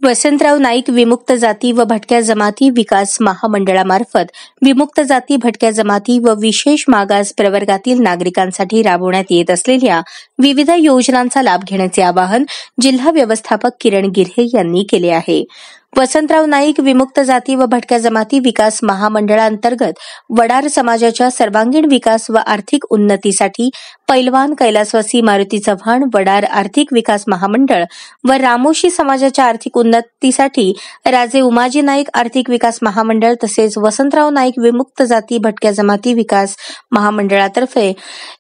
वसंतराव नाईक विमुक्त जाती व भटक्या जमाती विकास महामंडळामार्फत विमुक्त जाती, भटक्या जमाती व विशेष मागास प्रवर्गातील नागरिकांसाठी राबवण्यात येत असलेल्या विविध योजनांचा लाभ घेण्याचे आवाहन जिल्हा व्यवस्थापक किरण गिऱ्हे यांनी केले आहे. वसंतराव नाईक विमुक्त जाती व भटक्या जमाती विकास महामंडळांतर्गत वडार समाजाच्या सर्वांगीण विकास व आर्थिक उन्नतीसाठी पैलवान कैलासवासी मारुती चव्हाण वडार आर्थिक विकास महामंडळ व रामोशी समाजाच्या आर्थिक उन्नतीसाठी राजे उमाजी नाईक आर्थिक विकास महामंडळ तसेच वसंतराव नाईक विमुक्त जाती भटक्या जमाती विकास महामंडळातर्फे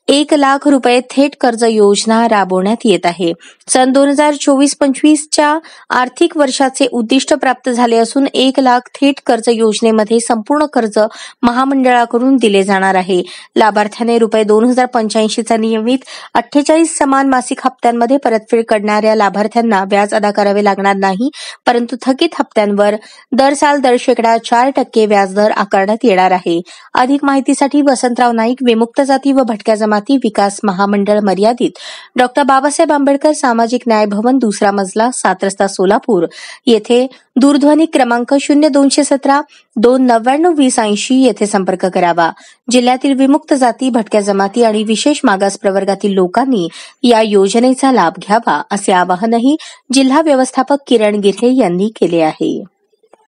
1,00,000 रुपये थेट कर्ज योजना राबवण्यात येत आहे. सन 2024-25 च्या आर्थिक वर्षाचे उद्दिष्ट प्राप्त झाले असून 1,00,000 थेट कर्ज योजनेमध्ये संपूर्ण कर्ज महामंडळाकडून दिले जाणार आहे. लाभार्थ्याने रुपये 2,085 चा नियमित 48 समान मासिक हप्त्यांमध्ये परतफेड करणाऱ्या लाभार्थ्यांना व्याज अदा करावे लागणार नाही, परंतु थकीत हप्त्यांवर दर 4% व्याजदर आकारण्यात येणार आहे. अधिक माहितीसाठी वसंतराव नाईक विमुक्त जाती व भटक्या जमाती विकास महामंडळ मर्यादित डॉ. बाबासाहेब आंबेडकर सामाजिक न्याय भवन, दुसरा मजला, 7 रस्ता, सोलापूर येथे दूरध्वनी क्रमांक 0217 299 2080 येथे संपर्क करावा. जिल्ह्यातील विमुक्त जाती, भटक्या जमाती आणि विशेष मागास प्रवर्गातील लोकांनी या योजनेचा लाभ घ्यावा असे आवाहनही जिल्हा व्यवस्थापक किरण गिऱ्हे यांनी केले आहे.